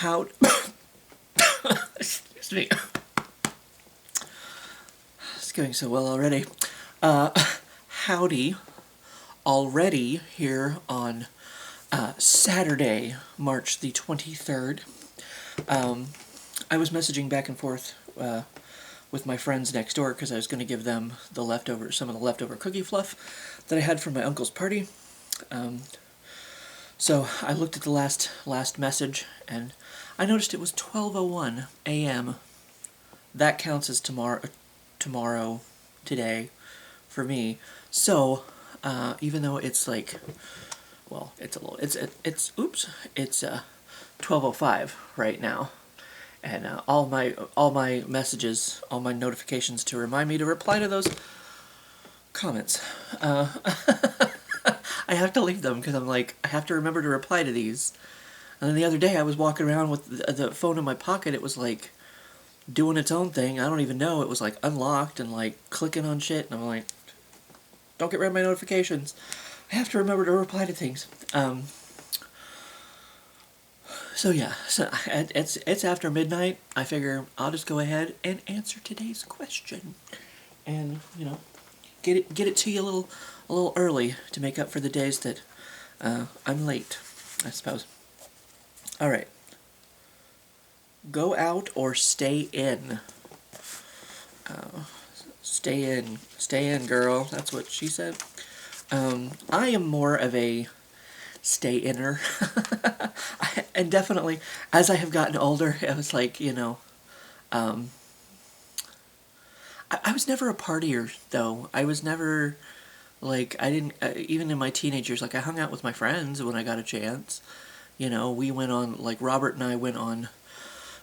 how... Excuse me. It's going so well already. Howdy. Already here on Saturday, March the 23rd. I was messaging back and forth with my friends next door because I was going to give them some of the leftover cookie fluff that I had from my uncle's party. So I looked at the last message and I noticed it was 12:01 a.m. That counts as tomorrow, today, for me. So even though it's like, well, it's 12:05 right now. And all my messages, all my notifications to remind me to reply to those comments. I have to leave them because I'm like, I have to remember to reply to these. And then the other day I was walking around with the phone in my pocket. It was like doing its own thing. I don't even know. It was like unlocked and like clicking on shit. And I'm like, don't get rid of my notifications. I have to remember to reply to things. So yeah, it's after midnight. I figure I'll just go ahead and answer today's question, and get it to you a little early to make up for the days that I'm late, I suppose. All right. Go out or stay in? Stay in, girl. That's what she said. I am more of a stay-inner. And definitely, as I have gotten older, it was like, I was never a partier, though. I was never, like, I didn't, even in my teenage years, like, I hung out with my friends when I got a chance. We went on, like, Robert and I went on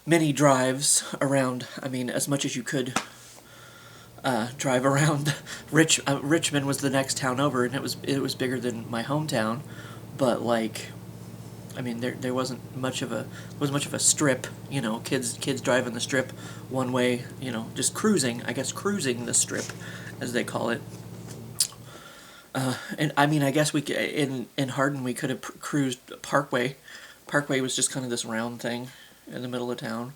many drives around, as much as you could drive around. Richmond was the next town over, and it was bigger than my hometown, but, like, there wasn't much of a strip, kids driving the strip one way, just cruising the strip, as they call it. And I guess we in Hardin we could have cruised Parkway. Parkway was just kind of this round thing in the middle of town.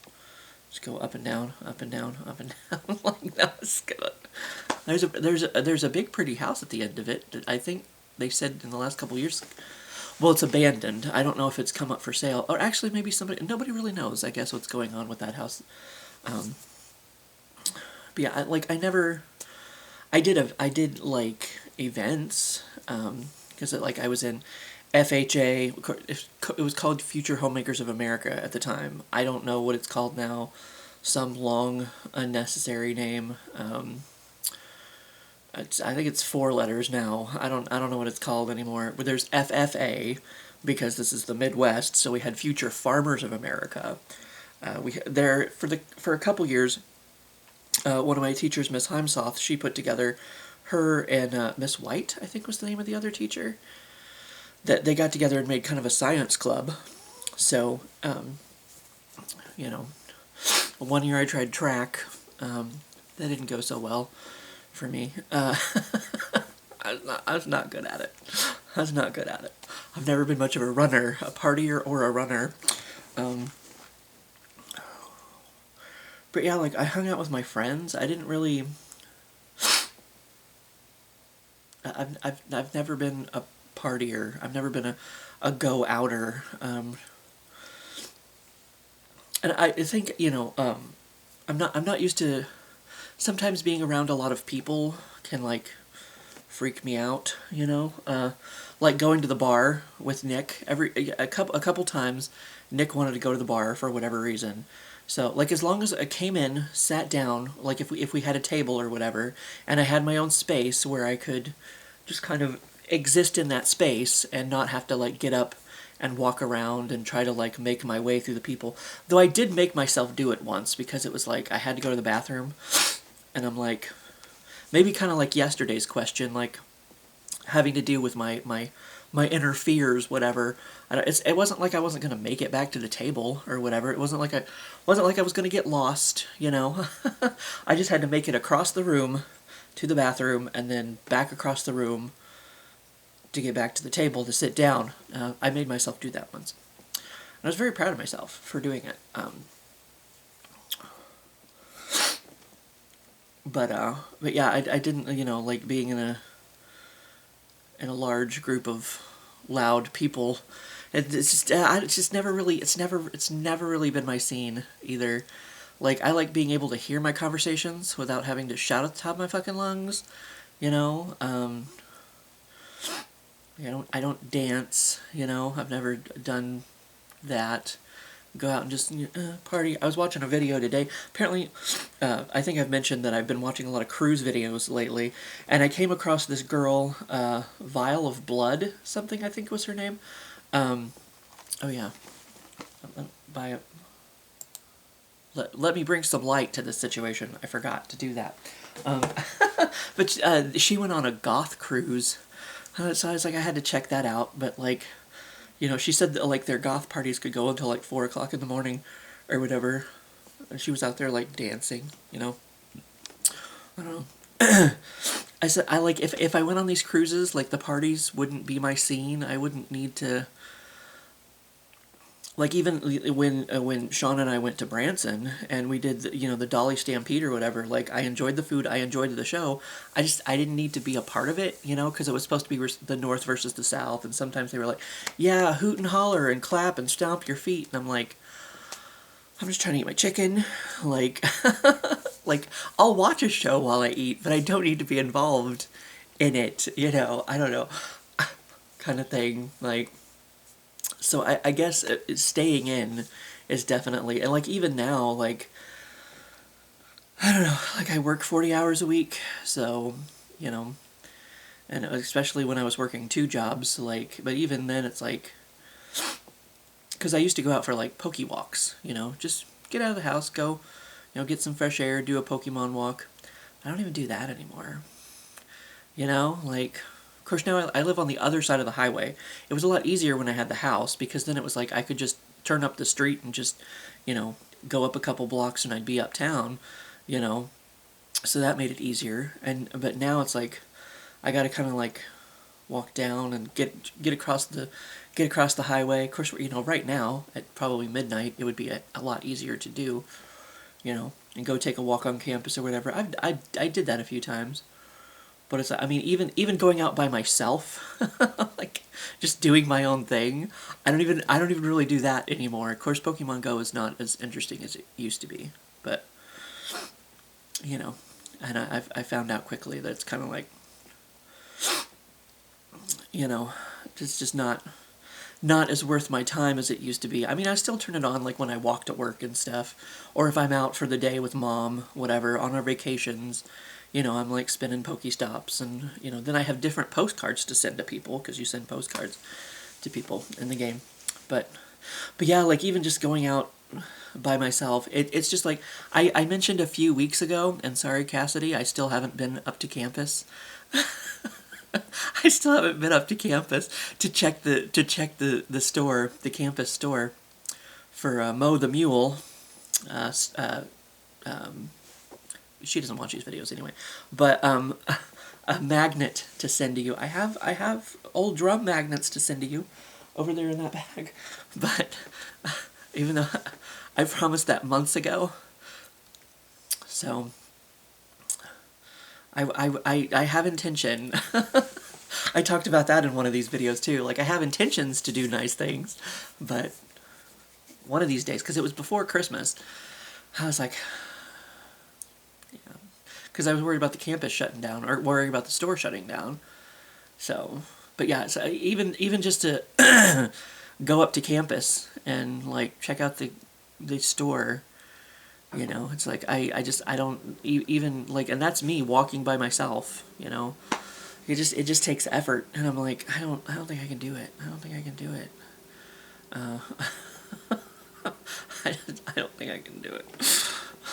Just go up and down, up and down, up and down. Like, no, it's good. There's a big pretty house at the end of it. I think they said in the last couple of years. Well, it's abandoned. I don't know if it's come up for sale. Or actually, maybe nobody really knows, I guess, what's going on with that house. But yeah, I did like, events, because, I was in FHA. It was called Future Homemakers of America at the time. I don't know what it's called now. Some long, unnecessary name. I think it's 4 letters now. I don't know what it's called anymore. But there's FFA, because this is the Midwest, so we had Future Farmers of America. For a couple years, one of my teachers, Miss Heimsoth, she put together, her and Miss White, I think was the name of the other teacher, that they got together and made kind of a science club. So, one year I tried track. That didn't go so well for me. I was not good at it. I've never been much of a runner, a partier or a runner. But yeah, I hung out with my friends. I didn't really... I've never been a partier. I've never been a go-outer. And I think, I'm not used to... Sometimes being around a lot of people can, freak me out, like going to the bar with Nick. A couple times, Nick wanted to go to the bar for whatever reason. So, as long as I came in, sat down, if we had a table or whatever, and I had my own space where I could just kind of exist in that space and not have to, get up and walk around and try to, make my way through the people. Though I did make myself do it once, because it was I had to go to the bathroom. And I'm maybe kind of like yesterday's question, having to deal with my inner fears, whatever. It wasn't like I wasn't going to make it back to the table or whatever. It wasn't like I was going to get lost, I just had to make it across the room to the bathroom and then back across the room to get back to the table to sit down. I made myself do that once. I was very proud of myself for doing it. But yeah, I didn't, like being in a large group of loud people. It's just never really, it's never really been my scene either. Like, I like being able to hear my conversations without having to shout at the top of my fucking lungs, you know. I don't dance, I've never done that. Go out and just party. I was watching a video today. Apparently, I think I've mentioned that I've been watching a lot of cruise videos lately, and I came across this girl, Vial of Blood, something I think was her name. Oh yeah, by let me bring some light to this situation. I forgot to do that. But she went on a goth cruise, so I was like, I had to check that out. But like, she said that like their goth parties could go until like 4 o'clock in the morning, or whatever. And she was out there like dancing. I don't know. I said I like if I went on these cruises, like the parties wouldn't be my scene. I wouldn't need to. Like even when Sean and I went to Branson and we did the Dolly Stampede or whatever, like I enjoyed the food, I enjoyed the show. I didn't need to be a part of it, because it was supposed to be the North versus the South, and sometimes they were like, yeah, hoot and holler and clap and stomp your feet, and I'm like, I'm just trying to eat my chicken, like like I'll watch a show while I eat, but I don't need to be involved in it, I don't know, kind of thing, like. So I guess staying in is definitely, and like even now, like, I don't know, like I work 40 hours a week, so, and especially when I was working 2 jobs, like, but even then it's like, because I used to go out for like Poke walks, just get out of the house, go, get some fresh air, do a Pokemon walk. I don't even do that anymore, like. Of course, now I live on the other side of the highway. It was a lot easier when I had the house, because then it was like I could just turn up the street and just, go up a couple blocks and I'd be uptown, So that made it easier. But now it's like I got to kind of like walk down and get across the highway. Of course, right now at probably midnight, it would be a lot easier to do, and go take a walk on campus or whatever. I did that a few times. But it's, I mean, even going out by myself, like just doing my own thing, I don't even really do that anymore. Of course, Pokemon Go is not as interesting as it used to be, but and I found out quickly that it's kind of like, it's just not as worth my time as it used to be. I mean, I still turn it on like when I walk to work and stuff, or if I'm out for the day with mom, whatever, on our vacations. I'm like spinning Pokestops, and then I have different postcards to send to people, because you send postcards to people in the game. But yeah, like even just going out by myself, it's just like I mentioned a few weeks ago, and sorry Cassidy, I still haven't been up to campus. I still haven't been up to campus to check the store, the campus store, for Mo the Mule. She doesn't watch these videos anyway, but a magnet to send to you. I have old drum magnets to send to you over there in that bag, but even though I promised that months ago, so I have intention. I talked about that in one of these videos too. Like I have intentions to do nice things, but one of these days, because it was before Christmas, I was like. Because I was worried about the campus shutting down, or worried about the store shutting down. So, but yeah, so even just to go up to campus and like check out the store, it's like I don't even like, and that's me walking by myself, it just takes effort, and I'm like, I don't think I can do it. I don't think I can do it. I don't think I can do it.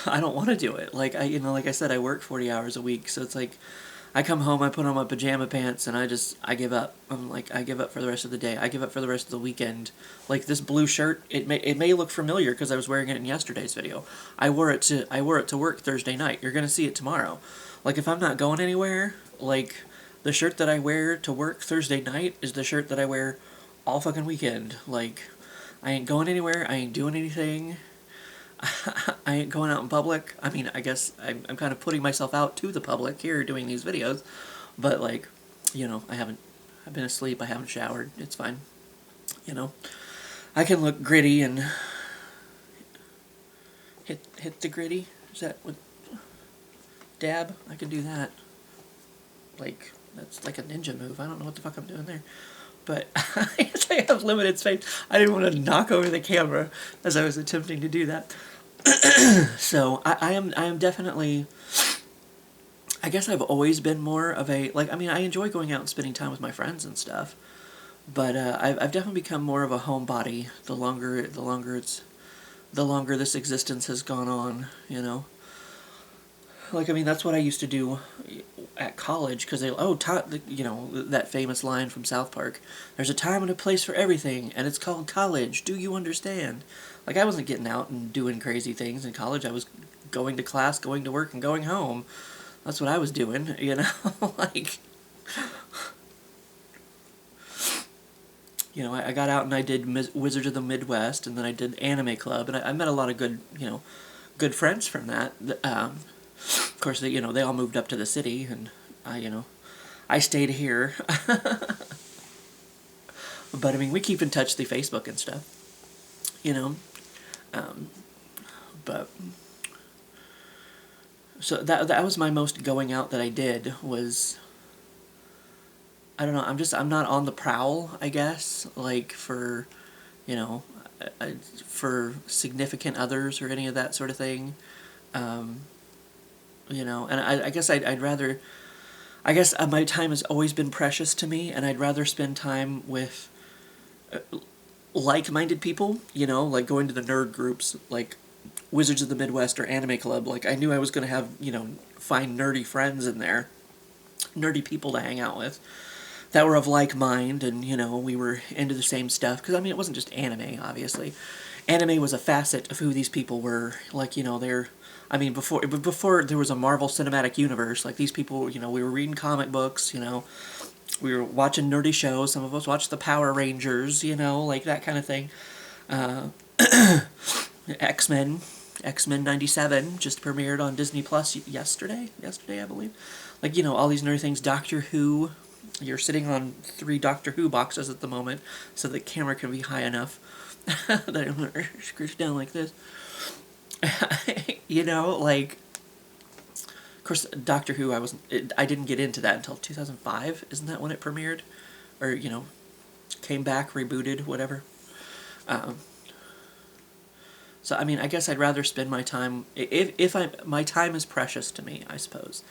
I don't want to do it. Like like I said, I work 40 hours a week, so it's like I come home, I put on my pajama pants, and I give up. I'm like, I give up for the rest of the day. I give up for the rest of the weekend. Like this blue shirt, it may look familiar because I was wearing it in yesterday's video. I wore it to work Thursday night. You're gonna see it tomorrow. Like if I'm not going anywhere, like the shirt that I wear to work Thursday night is the shirt that I wear all fucking weekend. Like I ain't going anywhere. I ain't doing anything. I ain't going out in public. I mean, I guess I'm kind of putting myself out to the public here doing these videos, but like, I've been asleep, I haven't showered, it's fine. You know, I can look gritty and hit the gritty. Is that what, dab? I can do that. Like, that's like a ninja move. I don't know what the fuck I'm doing there. But I have limited space. I didn't want to knock over the camera as I was attempting to do that. So I am definitely, I guess I've always been more of a, like, I mean, I enjoy going out and spending time with my friends and stuff, but I've definitely become more of a homebody the longer this existence has gone on, you know. Like, I mean, that's what I used to do at college, because that famous line from South Park, there's a time and a place for everything, and it's called college, do you understand? Like, I wasn't getting out and doing crazy things in college. I was going to class, going to work, and going home. That's what I was doing, you know? Like, you know, I got out and I did Wizards of the Midwest, and then I did Anime Club, and I met a lot of good friends from that. Of course, they all moved up to the city, and I stayed here. But I mean, we keep in touch through Facebook and stuff, you know. But so that was my most going out that I did was. I don't know. I'm not on the prowl, I guess. Like for, for significant others or any of that sort of thing. And I guess I'd rather. I guess my time has always been precious to me, and I'd rather spend time with like-minded people, like going to the nerd groups, like Wizards of the Midwest or Anime Club. Like, I knew I was going to have, find nerdy friends in there, nerdy people to hang out with that were of like mind, and, we were into the same stuff. Because, I mean, it wasn't just anime, obviously. Anime was a facet of who these people were. Like, they're... I mean, before there was a Marvel Cinematic Universe, like, these people, we were reading comic books, we were watching nerdy shows. Some of us watched the Power Rangers, like that kind of thing. X-Men 97 just premiered on Disney Plus yesterday, I believe. Like, all these nerdy things. Doctor Who. You're sitting on 3 Doctor Who boxes at the moment, so the camera can be high enough that I'm going to scooch down like this. Like, of course, Doctor Who, I didn't get into that until 2005. Isn't that when it premiered? Or, came back, rebooted, whatever. So, I mean, I guess I'd rather spend my time, my time is precious to me, I suppose.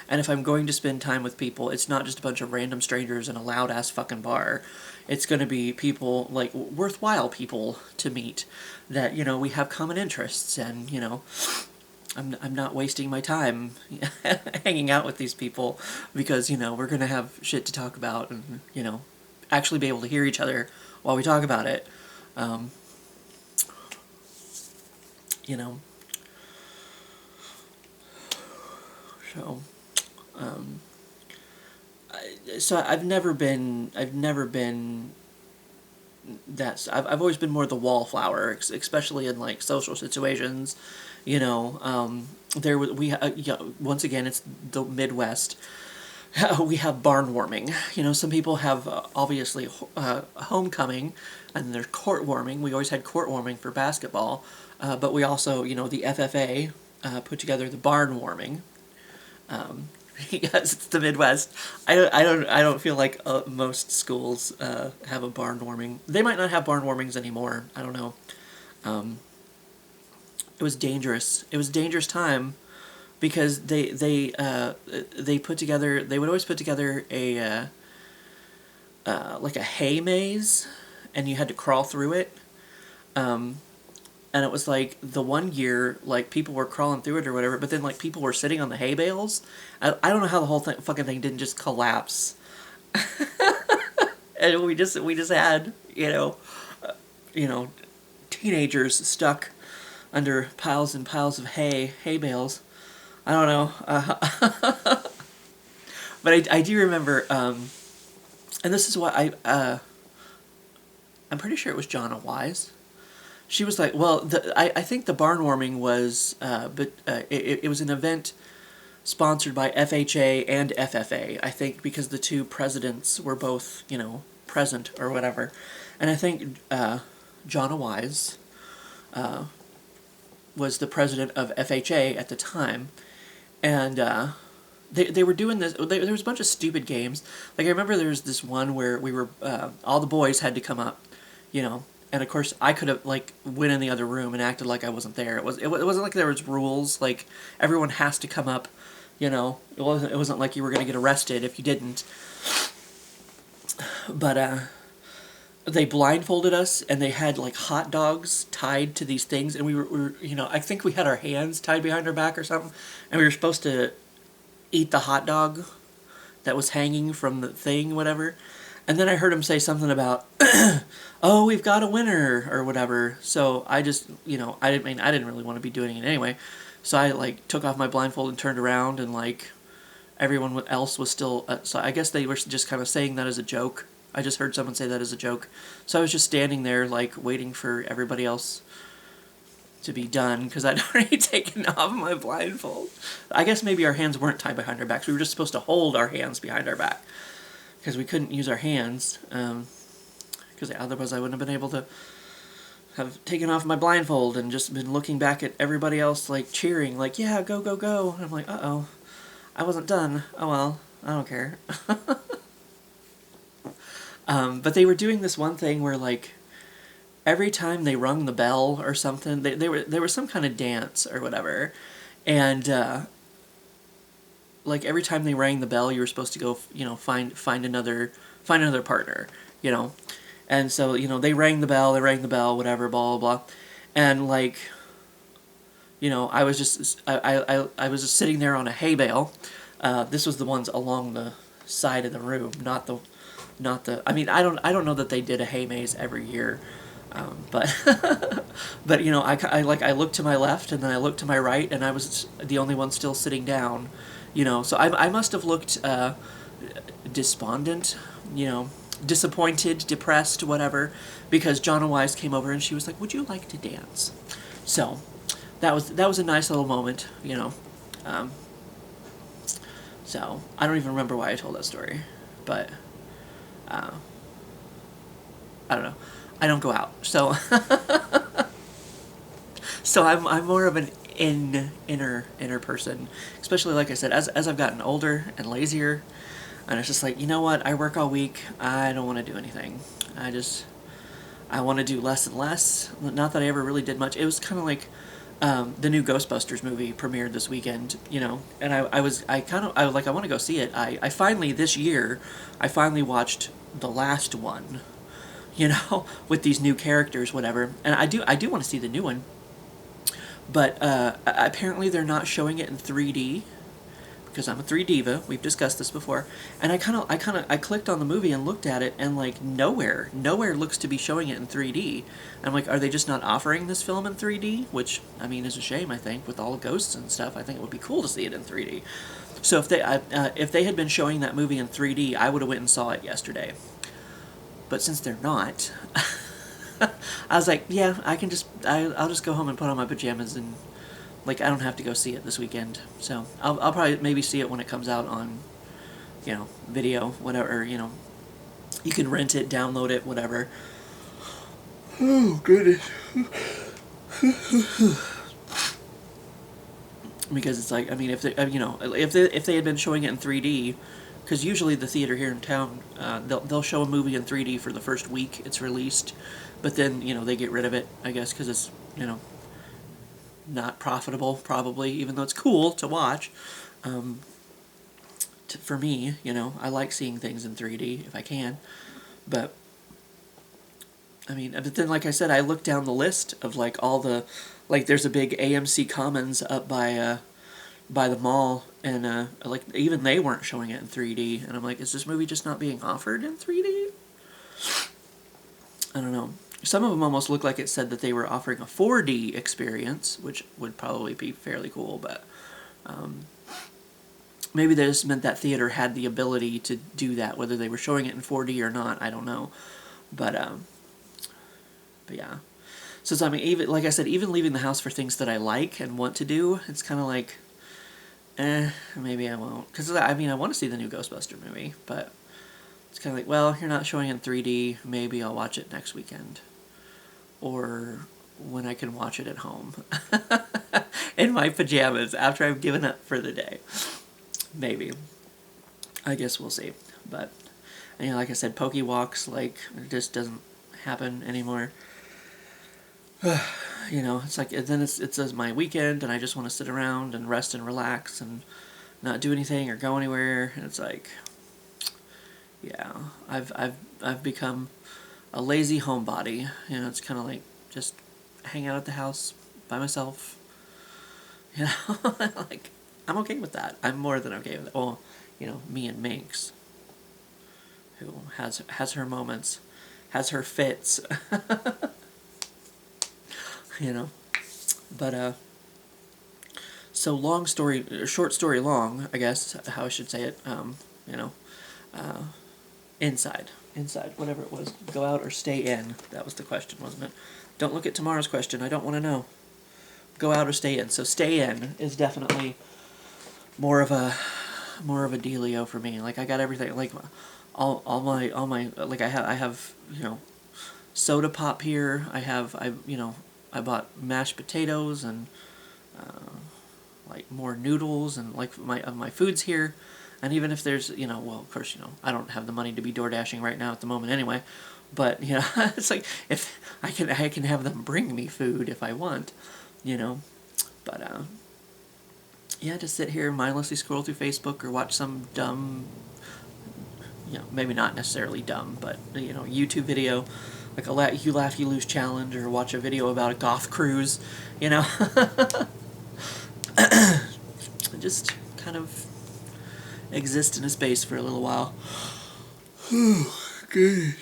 And if I'm going to spend time with people, it's not just a bunch of random strangers in a loud-ass fucking bar. It's going to be people, like, worthwhile people to meet that, we have common interests, and, I'm not wasting my time hanging out with these people because, we're going to have shit to talk about and, actually be able to hear each other while we talk about it. So, so I've never been that. I've always been more the wallflower, especially in like social situations. Once again, it's the Midwest. We have barn warming. Some people have obviously homecoming, and there's court warming. We always had court warming for basketball, but we also, the FFA put together the barn warming. Because it's the Midwest. I don't feel like most schools have a barn warming. They might not have barn warmings anymore. I don't know. It was dangerous. It was a dangerous time because they put together. They would always put together a like a hay maze, and you had to crawl through it. And it was like the one year, like people were crawling through it or whatever, but then like people were sitting on the hay bales. I don't know how the whole fucking thing didn't just collapse. And we just had teenagers stuck under piles and piles of hay bales. I don't know, but I do remember, and this is what I'm pretty sure it was John and Wise. she was like, well, I think the barn warming was, it was an event sponsored by FHA and FFA, I think, because the two presidents were both, present or whatever. And I think Jonna Wise was the president of FHA at the time. And they were doing this. There was a bunch of stupid games. Like, I remember there was this one where we were, all the boys had to come up, and of course I could have, like, went in the other room and acted like I wasn't there. It wasn't like there was rules, like, everyone has to come up, It wasn't like you were going to get arrested if you didn't. But, they blindfolded us, and they had, like, hot dogs tied to these things, and we were I think we had our hands tied behind our back or something, and we were supposed to eat the hot dog that was hanging from the thing, whatever. And then I heard him say something about, oh, we've got a winner, or whatever. So I just, I didn't really want to be doing it anyway. So I, like, took off my blindfold and turned around, and, like, everyone else was still, so I guess they were just kind of saying that as a joke. I just heard someone say that as a joke. So I was just standing there, like, waiting for everybody else to be done, because I'd already taken off my blindfold. I guess maybe our hands weren't tied behind our backs. We were just supposed to hold our hands behind our back, because we couldn't use our hands, because otherwise I wouldn't have been able to have taken off my blindfold and just been looking back at everybody else, like, cheering, like, yeah, go, go, go. And I'm like, uh-oh, I wasn't done. Oh, well, I don't care. But they were doing this one thing where, like, every time they rung the bell or something, there was some kind of dance or whatever, and like, every time they rang the bell, you were supposed to go, find another partner, and so, they rang the bell, whatever, blah blah blah, and, like, I was just I was just sitting there on a hay bale. This was the ones along the side of the room, not the. I mean, I don't know that they did a hay maze every year, but but I looked to my left, and then I looked to my right, and I was the only one still sitting down, So I must have looked despondent, disappointed, depressed, whatever, because Jonna Wise came over and she was like, "Would you like to dance?" So that was a nice little moment, So I don't even remember why I told that story, but. I don't know. I don't go out, so so I'm more of an inner person, especially, like I said, as I've gotten older and lazier, and it's just like, you know what? I work all week. I don't want to do anything. I want to do less and less. Not that I ever really did much. It was kind of like the new Ghostbusters movie premiered this weekend, and I was like, I want to go see it. I finally, this year, I finally watched the last one, with these new characters, whatever, and I do want to see the new one, but apparently they're not showing it in 3D, because I'm a 3 diva. We've discussed this before, and I clicked on the movie and looked at it, and, like, nowhere looks to be showing it in 3D. And I'm like, are they just not offering this film in 3D? Which, I mean, is a shame. I think, with all the ghosts and stuff, I think it would be cool to see it in 3D. So if they had been showing that movie in 3D, I would have went and saw it yesterday. But since they're not, I was like, yeah, I'll just go home and put on my pajamas, and, like, I don't have to go see it this weekend. So I'll probably maybe see it when it comes out on, video, whatever, you can rent it, download it, whatever. Oh, goodness. Because it's like, I mean, if they had been showing it in 3D, because usually the theater here in town, they'll show a movie in 3D for the first week it's released, but then, they get rid of it, I guess, because it's, not profitable, probably, even though it's cool to watch. For me, I like seeing things in 3D if I can, but I mean, but then, like I said, I looked down the list of, like, all the, like, there's a big AMC Commons up by the mall, and like, even they weren't showing it in 3D, and I'm like, is this movie just not being offered in 3D? I don't know. Some of them almost looked like it said that they were offering a 4D experience, which would probably be fairly cool, but maybe they just meant that theater had the ability to do that, whether they were showing it in 4D or not, I don't know. But yeah. So I mean, even like I said, even leaving the house for things that I like and want to do, it's kind of like, maybe I won't. Because I mean, I want to see the new Ghostbuster movie, but it's kind of like, well, you're not showing in 3D. Maybe I'll watch it next weekend, or when I can watch it at home in my pajamas after I've given up for the day. Maybe. I guess we'll see. But, you know, like I said, Poke Walks, like, it just doesn't happen anymore. You know, it's like, then it's my weekend, and I just want to sit around and rest and relax and not do anything or go anywhere. And it's like, yeah, I've become a lazy homebody. You know, it's kind of like just hang out at the house by myself. You know, like, I'm okay with that. I'm more than okay with it. Well, you know, me and Minx, who has her moments, has her fits. You know, but so short story long, I guess how I should say it. You know, inside, whatever it was, go out or stay in. That was the question, wasn't it? Don't look at tomorrow's question. I don't want to know. Go out or stay in. So stay in is definitely more of a dealio for me. Like, I got everything. Like, all my like I have you know, soda pop here. I bought mashed potatoes and like more noodles and like my food's here. And even if there's, you know, well, of course, you know, I don't have the money to be door dashing right now at the moment anyway. But, you know, it's like, if I can have them bring me food if I want, you know. But yeah, just sit here mindlessly scroll through Facebook or watch some dumb, you know, maybe not necessarily dumb, but, you know, YouTube video, like a You Laugh, You Lose challenge, or watch a video about a goth cruise, you know. Just kind of exist in a space for a little while. Good.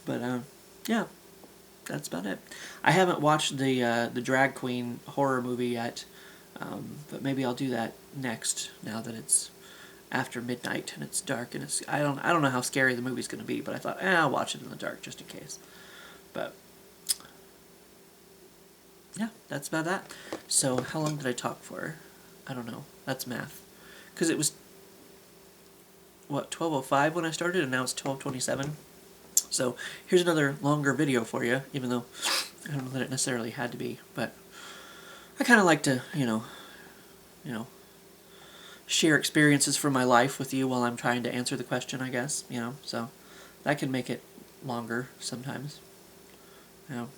But yeah, that's about it. I haven't watched the drag queen horror movie yet, but maybe I'll do that next. Now that it's after midnight and it's dark and I don't know how scary the movie's going to be, but I thought, I'll watch it in the dark just in case. But yeah, that's about that. So how long did I talk for? I don't know. That's math. Because it was, what, 12:05 when I started, and now it's 12:27. So here's another longer video for you, even though I don't know that it necessarily had to be. But I kind of like to, you know, share experiences from my life with you while I'm trying to answer the question, I guess. You know, so that can make it longer sometimes. You know.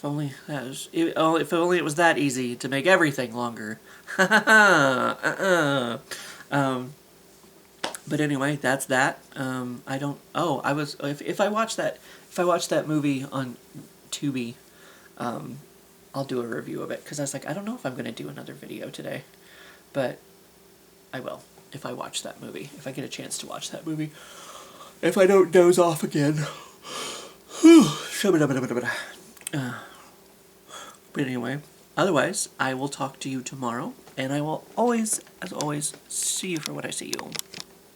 If only it was that easy to make everything longer. But anyway, that's that. I don't. Oh, I was. If I watch that movie on Tubi, I'll do a review of it, because I was like, I don't know if I'm going to do another video today, but I will if I watch that movie. If I get a chance to watch that movie. If I don't doze off again. But anyway, otherwise, I will talk to you tomorrow, and I will always, as always, see you for what I see you.